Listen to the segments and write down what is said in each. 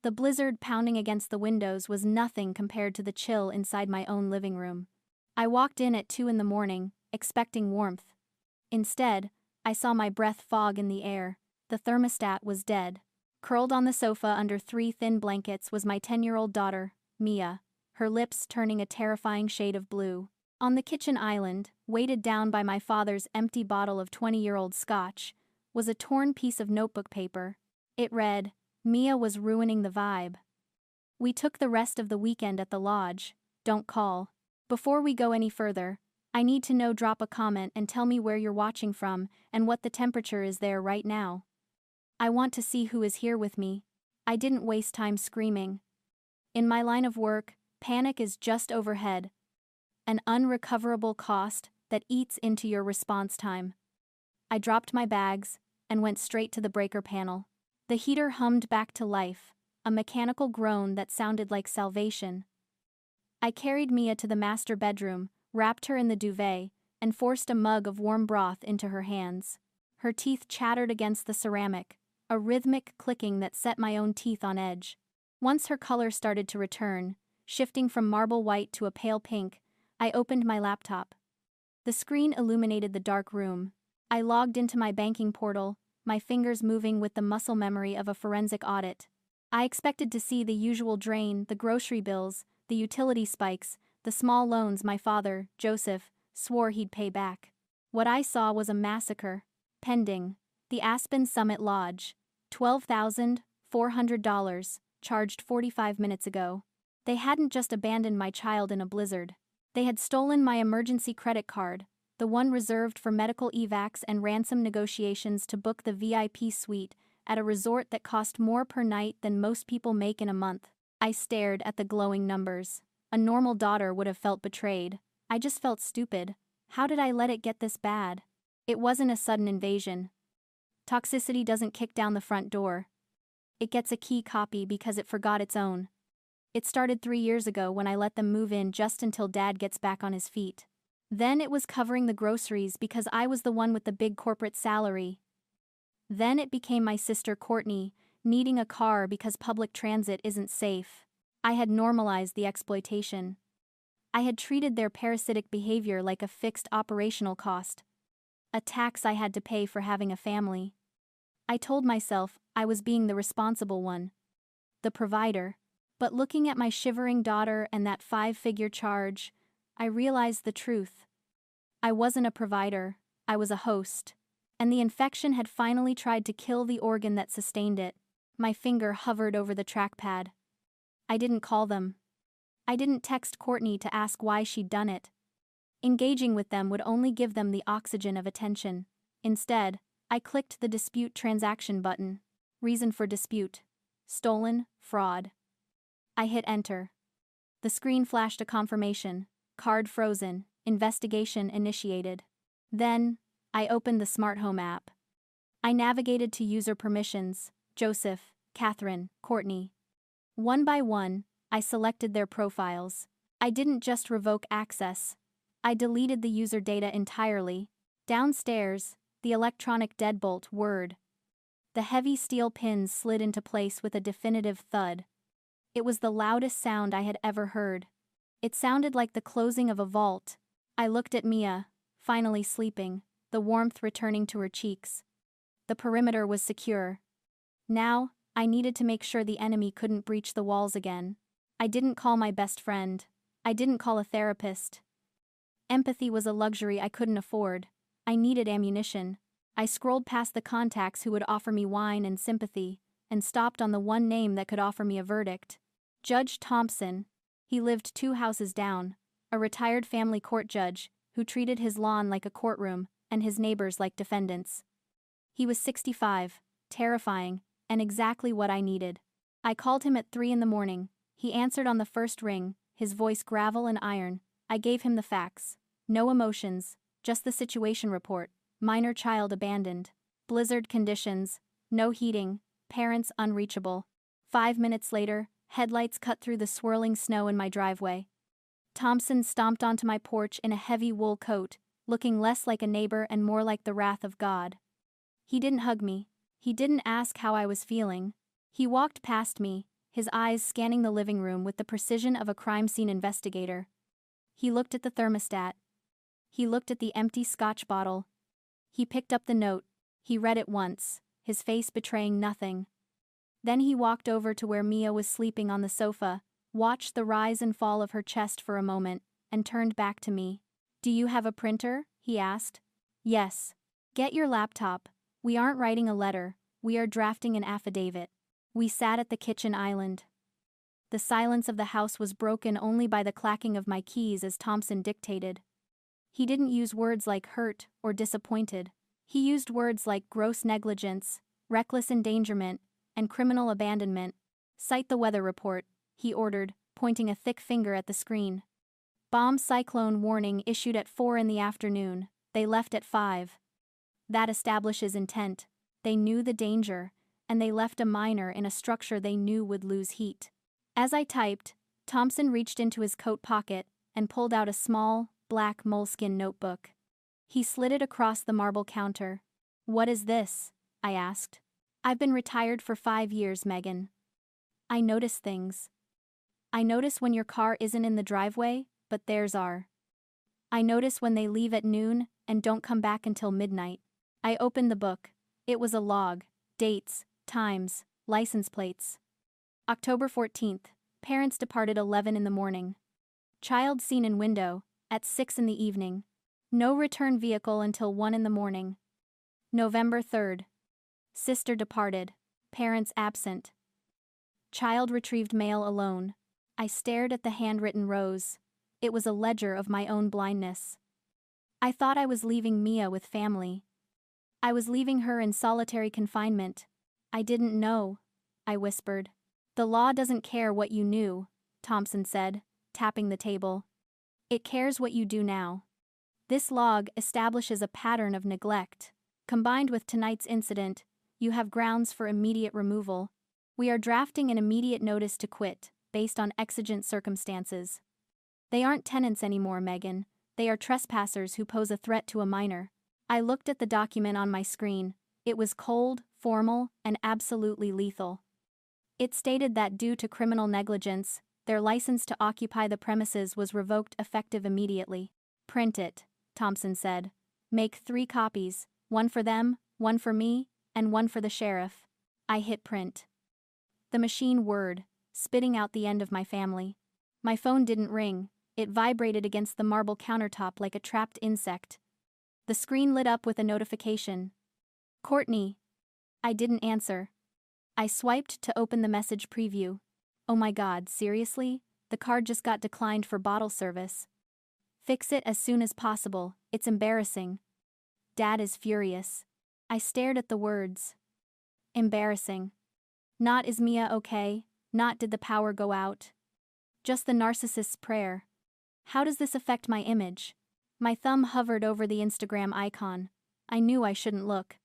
The blizzard pounding against the windows was nothing compared to the chill inside my own living room. I walked in at 2 in the morning, expecting warmth. Instead, I saw my breath fog in the air. The thermostat was dead. Curled on the sofa under 3 thin blankets was my 10-year-old daughter, Mia, her lips turning a terrifying shade of blue. On the kitchen island, weighted down by my father's empty bottle of 20-year-old scotch, was a torn piece of notebook paper. It read, "Mia was ruining the vibe. We took the rest of the weekend at the lodge. Don't call. Before we go any further, I need to know. Drop a comment and tell me where you're watching from and what the temperature is there right now. I want to see who is here with me." I didn't waste time screaming. In my line of work, panic is just overhead. An unrecoverable cost that eats into your response time. I dropped my bags and went straight to the breaker panel. The heater hummed back to life, a mechanical groan that sounded like salvation. I carried Mia to the master bedroom, wrapped her in the duvet, and forced a mug of warm broth into her hands. Her teeth chattered against the ceramic, a rhythmic clicking that set my own teeth on edge. Once her color started to return, shifting from marble white to a pale pink, I opened my laptop. The screen illuminated the dark room. I logged into my banking portal, my fingers moving with the muscle memory of a forensic audit. I expected to see the usual drain, the grocery bills, the utility spikes, the small loans my father, Joseph, swore he'd pay back. What I saw was a massacre. Pending. The Aspen Summit Lodge. $12,400, charged 45 minutes ago. They hadn't just abandoned my child in a blizzard. They had stolen my emergency credit card, the one reserved for medical evacs and ransom negotiations to book the VIP suite at a resort that cost more per night than most people make in a month. I stared at the glowing numbers. A normal daughter would have felt betrayed. I just felt stupid. How did I let it get this bad? It wasn't a sudden invasion. Toxicity doesn't kick down the front door. It gets a key copy because it forgot its own. It started 3 years ago when I let them move in just until Dad gets back on his feet. Then it was covering the groceries because I was the one with the big corporate salary. Then it became my sister Courtney, needing a car because public transit isn't safe. I had normalized the exploitation. I had treated their parasitic behavior like a fixed operational cost. A tax I had to pay for having a family. I told myself I was being the responsible one. The provider. But looking at my shivering daughter and that 5-figure charge, I realized the truth. I wasn't a provider, I was a host. And the infection had finally tried to kill the organ that sustained it. My finger hovered over the trackpad. I didn't call them. I didn't text Courtney to ask why she'd done it. Engaging with them would only give them the oxygen of attention. Instead, I clicked the dispute transaction button. Reason for dispute. Stolen, fraud. I hit enter. The screen flashed a confirmation. Card frozen. Investigation initiated. Then, I opened the smart home app. I navigated to user permissions. Joseph, Catherine, Courtney. One by one, I selected their profiles. I didn't just revoke access. I deleted the user data entirely. Downstairs, the electronic deadbolt whirred. The heavy steel pins slid into place with a definitive thud. It was the loudest sound I had ever heard. It sounded like the closing of a vault. I looked at Mia, finally sleeping, the warmth returning to her cheeks. The perimeter was secure. Now, I needed to make sure the enemy couldn't breach the walls again. I didn't call my best friend. I didn't call a therapist. Empathy was a luxury I couldn't afford. I needed ammunition. I scrolled past the contacts who would offer me wine and sympathy, and stopped on the one name that could offer me a verdict. Judge Thompson. He lived 2 houses down, a retired family court judge who treated his lawn like a courtroom and his neighbors like defendants. He was 65, terrifying, and exactly what I needed. I called him at 3 in the morning. He answered on the first ring, his voice gravel and iron. I gave him the facts. No emotions, just the situation report. Minor child abandoned. Blizzard conditions. No heating. Parents unreachable. 5 minutes later, headlights cut through the swirling snow in my driveway. Thompson stomped onto my porch in a heavy wool coat, looking less like a neighbor and more like the wrath of God. He didn't hug me. He didn't ask how I was feeling. He walked past me, his eyes scanning the living room with the precision of a crime scene investigator. He looked at the thermostat. He looked at the empty scotch bottle. He picked up the note. He read it once, his face betraying nothing. Then he walked over to where Mia was sleeping on the sofa, watched the rise and fall of her chest for a moment, and turned back to me. "Do you have a printer?" he asked. "Yes." "Get your laptop. We aren't writing a letter, we are drafting an affidavit." We sat at the kitchen island. The silence of the house was broken only by the clacking of my keys as Thompson dictated. He didn't use words like hurt or disappointed. He used words like gross negligence, reckless endangerment, and criminal abandonment. "Cite the weather report," he ordered, pointing a thick finger at the screen. "Bomb cyclone warning issued at 4 in the afternoon. They left at 5. That establishes intent. They knew the danger, and they left a miner in a structure they knew would lose heat." As I typed, Thompson reached into his coat pocket and pulled out a small, black moleskin notebook. He slid it across the marble counter. "What is this?" I asked. "I've been retired for 5 years, Megan. I notice things. I notice when your car isn't in the driveway, but theirs are. I notice when they leave at noon and don't come back until midnight." I opened the book. It was a log, dates, times, license plates. October 14th. Parents departed 11 in the morning. Child seen in window, at 6 in the evening. No return vehicle until 1 in the morning. November 3rd. Sister departed. Parents absent. Child retrieved mail alone. I stared at the handwritten rows. It was a ledger of my own blindness. I thought I was leaving Mia with family. I was leaving her in solitary confinement. "I didn't know," I whispered. "The law doesn't care what you knew," Thompson said, tapping the table. "It cares what you do now." This log establishes a pattern of neglect. Combined with tonight's incident, you have grounds for immediate removal. We are drafting an immediate notice to quit, based on exigent circumstances. They aren't tenants anymore, Megan. They are trespassers who pose a threat to a minor. I looked at the document on my screen. It was cold, formal, and absolutely lethal. It stated that due to criminal negligence, their license to occupy the premises was revoked effective immediately. "Print it," Thompson said. "Make 3 copies, one for them, one for me, and one for the sheriff." I hit print. The machine whirred, spitting out the end of my family. My phone didn't ring. It vibrated against the marble countertop like a trapped insect. The screen lit up with a notification. "Courtney." I didn't answer. I swiped to open the message preview. Oh my God, seriously? The card just got declined for bottle service. "Fix it as soon as possible, it's embarrassing. Dad is furious." I stared at the words. Embarrassing. Not "is Mia okay?" Not "did the power go out?" Just the narcissist's prayer. How does this affect my image? My thumb hovered over the Instagram icon. I knew I shouldn't look.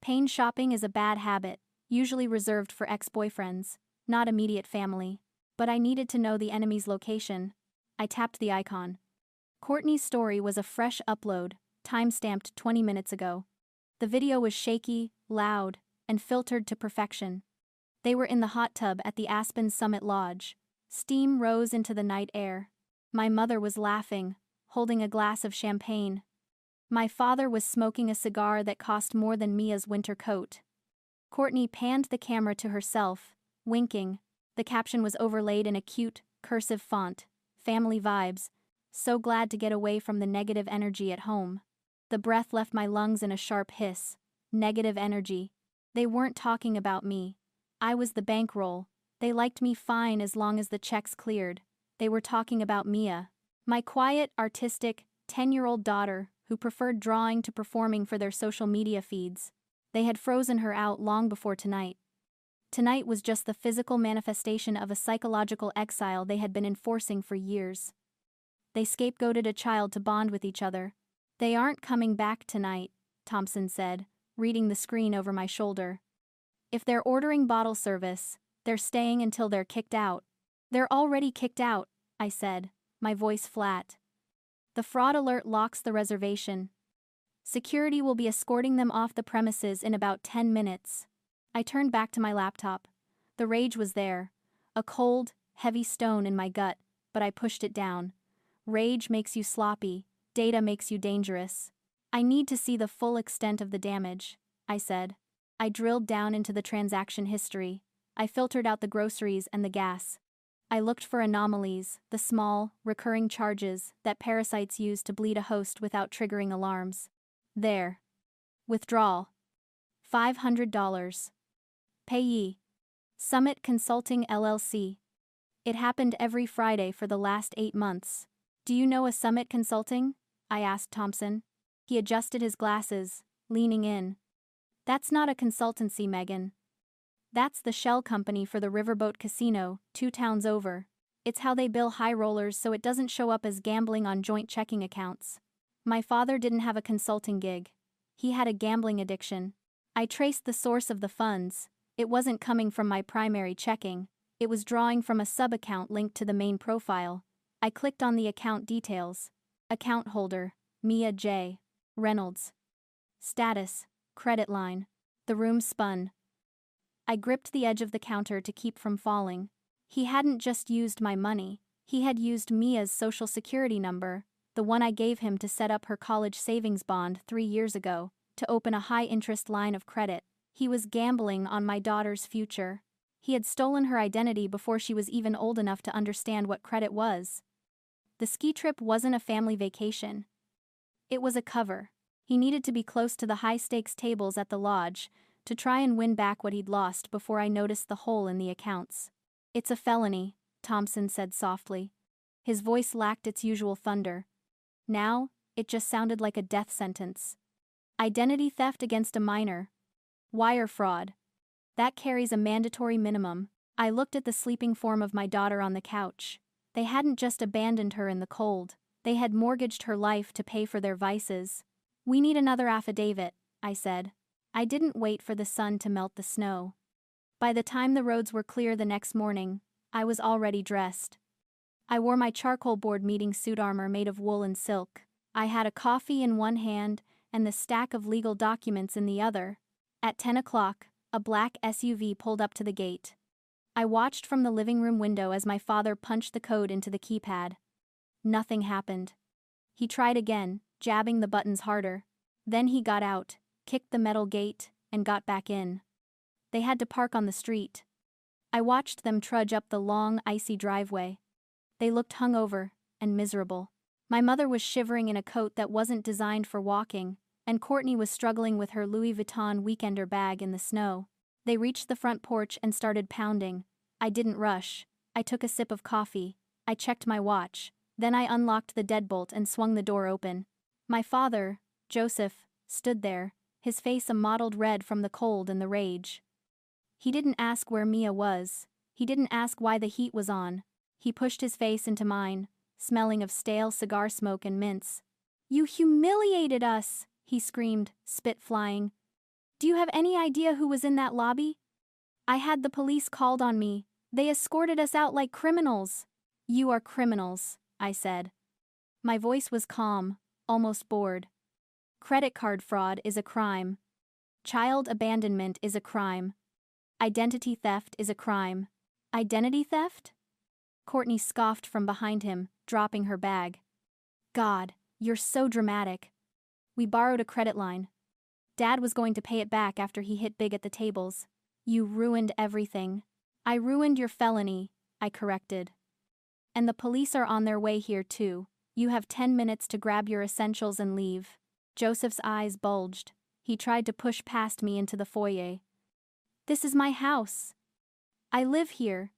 Pain shopping is a bad habit, usually reserved for ex-boyfriends, not immediate family. But I needed to know the enemy's location. I tapped the icon. Courtney's story was a fresh upload, time-stamped 20 minutes ago. The video was shaky, loud, and filtered to perfection. They were in the hot tub at the Aspen Summit Lodge. Steam rose into the night air. My mother was laughing, holding a glass of champagne. My father was smoking a cigar that cost more than Mia's winter coat. Courtney panned the camera to herself, winking. The caption was overlaid in a cute, cursive font. "Family vibes. So glad to get away from the negative energy at home." The breath left my lungs in a sharp hiss. Negative energy. They weren't talking about me. I was the bankroll. They liked me fine as long as the checks cleared. They were talking about Mia. My quiet, artistic, 10-year-old daughter who preferred drawing to performing for their social media feeds. They had frozen her out long before tonight. Tonight was just the physical manifestation of a psychological exile they had been enforcing for years. They scapegoated a child to bond with each other. "They aren't coming back tonight," Thompson said, reading the screen over my shoulder. "If they're ordering bottle service, they're staying until they're kicked out." "They're already kicked out," I said, my voice flat. "The fraud alert locks the reservation. Security will be escorting them off the premises in about 10 minutes. I turned back to my laptop. The rage was there, A cold, heavy stone in my gut, but I pushed it down. Rage makes you sloppy, data makes you dangerous. I need to see the full extent of the damage, I said. I drilled down into the transaction history. I filtered out the groceries and the gas. I looked for anomalies, the small, recurring charges that parasites use to bleed a host without triggering alarms. There. Withdrawal. $500. Payee. Summit Consulting LLC. It happened every Friday for the last 8 months. Do you know a Summit Consulting? I asked Thompson. He adjusted his glasses, leaning in. That's not a consultancy, Megan. That's the shell company for the Riverboat Casino, 2 towns over. It's how they bill high rollers so it doesn't show up as gambling on joint checking accounts. My father didn't have a consulting gig. He had a gambling addiction. I traced the source of the funds. It wasn't coming from my primary checking. It was drawing from a sub-account linked to the main profile. I clicked on the account details. Account holder, Mia J. Reynolds. Status, credit line. The room spun. I gripped the edge of the counter to keep from falling. He hadn't just used my money. He had used Mia's social security number, the one I gave him to set up her college savings bond 3 years ago, to open a high-interest line of credit. He was gambling on my daughter's future. He had stolen her identity before she was even old enough to understand what credit was. The ski trip wasn't a family vacation. It was a cover. He needed to be close to the high-stakes tables at the lodge to try and win back what he'd lost before I noticed the hole in the accounts. It's a felony, Thompson said softly. His voice lacked its usual thunder. Now, it just sounded like a death sentence. Identity theft against a minor. Wire fraud. That carries a mandatory minimum. I looked at the sleeping form of my daughter on the couch. They hadn't just abandoned her in the cold. They had mortgaged her life to pay for their vices. We need another affidavit, I said. I didn't wait for the sun to melt the snow. By the time the roads were clear the next morning, I was already dressed. I wore my charcoal board meeting suit armor made of wool and silk. I had a coffee in one hand and the stack of legal documents in the other. At 10 o'clock, a black SUV pulled up to the gate. I watched from the living room window as my father punched the code into the keypad. Nothing happened. He tried again, jabbing the buttons harder. Then he got out, kicked the metal gate, and got back in. They had to park on the street. I watched them trudge up the long, icy driveway. They looked hungover and miserable. My mother was shivering in a coat that wasn't designed for walking, and Courtney was struggling with her Louis Vuitton weekender bag in the snow. They reached the front porch and started pounding. I didn't rush. I took a sip of coffee. I checked my watch. Then I unlocked the deadbolt and swung the door open. My father, Joseph, stood there, his face a mottled red from the cold and the rage. He didn't ask where Mia was. He didn't ask why the heat was on. He pushed his face into mine, smelling of stale cigar smoke and mints. "You humiliated us!" he screamed, spit flying. "Do you have any idea who was in that lobby? I had the police called on me. They escorted us out like criminals." "You are criminals," I said. My voice was calm, almost bored. Credit card fraud is a crime. Child abandonment is a crime. Identity theft is a crime. Identity theft? Courtney scoffed from behind him, dropping her bag. "God, you're so dramatic. We borrowed a credit line. Dad was going to pay it back after he hit big at the tables. You ruined everything." "I ruined your felony," I corrected. "And the police are on their way here too. You have 10 minutes to grab your essentials and leave." Joseph's eyes bulged. He tried to push past me into the foyer. "This is my house. I live here.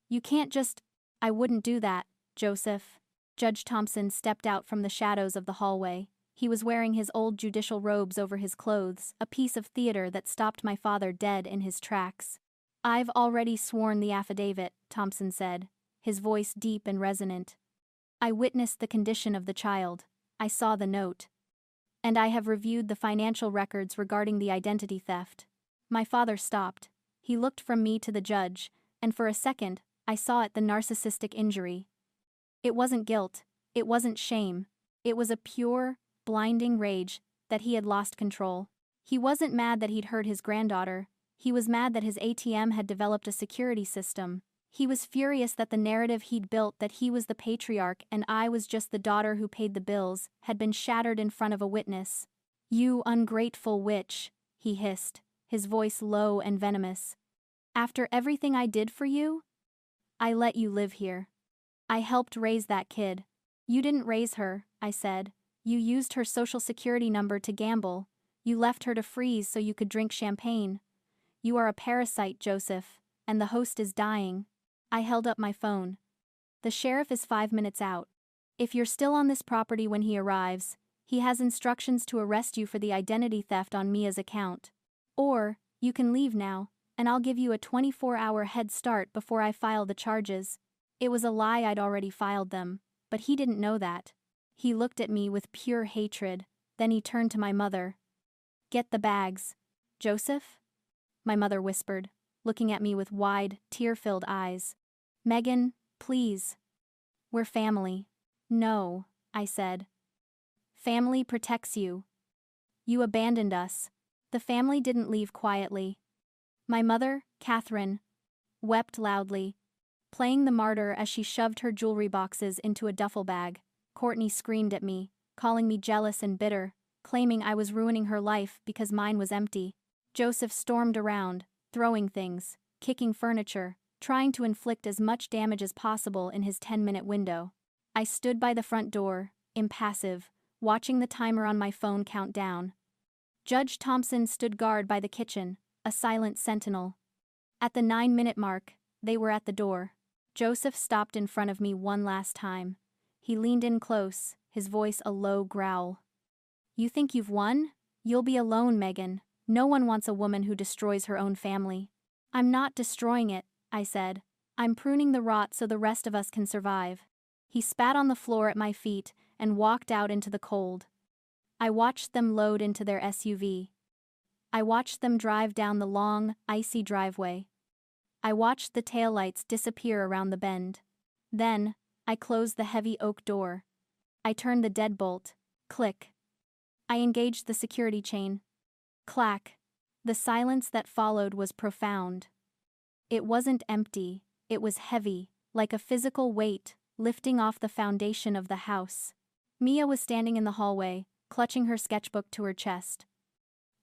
You can't just—" "I wouldn't do that, Joseph." Judge Thompson stepped out from the shadows of the hallway. He was wearing his old judicial robes over his clothes, a piece of theater that stopped my father dead in his tracks. "I've already sworn the affidavit," Thompson said, his voice deep and resonant. "I witnessed the condition of the child. I saw the note. And I have reviewed the financial records regarding the identity theft." My father stopped. He looked from me to the judge, and for a second, I saw it the narcissistic injury. It wasn't guilt. It wasn't shame. It was a pure, blinding rage that he had lost control. He wasn't mad that he'd hurt his granddaughter. He was mad that his ATM had developed a security system. He was furious that the narrative he'd built that he was the patriarch and I was just the daughter who paid the bills had been shattered in front of a witness. "You ungrateful witch," he hissed, his voice low and venomous. "After everything I did for you? I let you live here. I helped raise that kid." "You didn't raise her," I said. "You used her social security number to gamble. You left her to freeze so you could drink champagne. You are a parasite, Joseph, and the host is dying." I held up my phone. "The sheriff is 5 minutes out. If you're still on this property when he arrives, he has instructions to arrest you for the identity theft on Mia's account. Or, you can leave now, and I'll give you a 24-hour head start before I file the charges." It was a lie I'd already filed them, but he didn't know that. He looked at me with pure hatred, then he turned to my mother. "Get the bags." "Joseph?" my mother whispered, looking at me with wide, tear-filled eyes. "Megan, please. We're family." "No," I said. "Family protects you. You abandoned us." The family didn't leave quietly. My mother, Catherine, wept loudly, playing the martyr as she shoved her jewelry boxes into a duffel bag. Courtney screamed at me, calling me jealous and bitter, claiming I was ruining her life because mine was empty. Joseph stormed around, throwing things, kicking furniture, trying to inflict as much damage as possible in his 10-minute window. I stood by the front door, impassive, watching the timer on my phone count down. Judge Thompson stood guard by the kitchen, a silent sentinel. At the 9-minute mark, they were at the door. Joseph stopped in front of me one last time. He leaned in close, his voice a low growl. "You think you've won? You'll be alone, Megan. No one wants a woman who destroys her own family." "I'm not destroying it," I said. "I'm pruning the rot so the rest of us can survive." He spat on the floor at my feet and walked out into the cold. I watched them load into their SUV. I watched them drive down the long, icy driveway. I watched the taillights disappear around the bend. Then, I closed the heavy oak door. I turned the deadbolt. Click. I engaged the security chain. Clack. The silence that followed was profound. It wasn't empty, it was heavy, like a physical weight, lifting off the foundation of the house. Mia was standing in the hallway, clutching her sketchbook to her chest.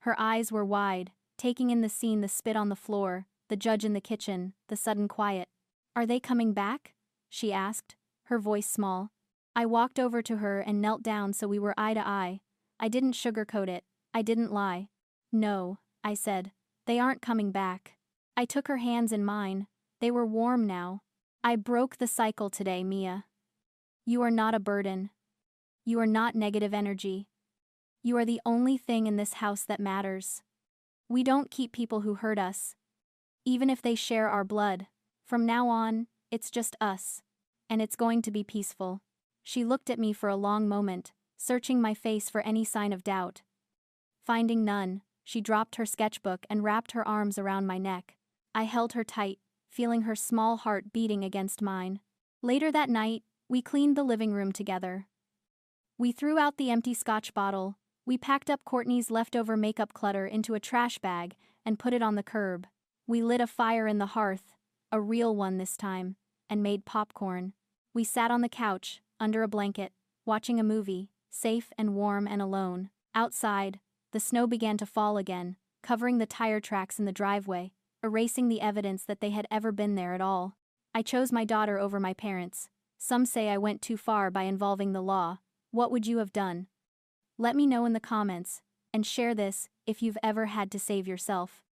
Her eyes were wide, taking in the scene: the spit on the floor, the judge in the kitchen, the sudden quiet. "Are they coming back?" she asked, her voice small. I walked over to her and knelt down so we were eye to eye. I didn't sugarcoat it, I didn't lie. "No," I said, "they aren't coming back." I took her hands in mine. They were warm now. "I broke the cycle today, Mia. You are not a burden. You are not negative energy. You are the only thing in this house that matters. We don't keep people who hurt us, even if they share our blood. From now on, it's just us. And it's going to be peaceful." She looked at me for a long moment, searching my face for any sign of doubt. Finding none, she dropped her sketchbook and wrapped her arms around my neck. I held her tight, feeling her small heart beating against mine. Later that night, we cleaned the living room together. We threw out the empty Scotch bottle, we packed up Courtney's leftover makeup clutter into a trash bag and put it on the curb. We lit a fire in the hearth, a real one this time, and made popcorn. We sat on the couch, under a blanket, watching a movie, safe and warm and alone. Outside, the snow began to fall again, covering the tire tracks in the driveway, erasing the evidence that they had ever been there at all. I chose my daughter over my parents. Some say I went too far by involving the law. What would you have done? Let me know in the comments, and share this if you've ever had to save yourself.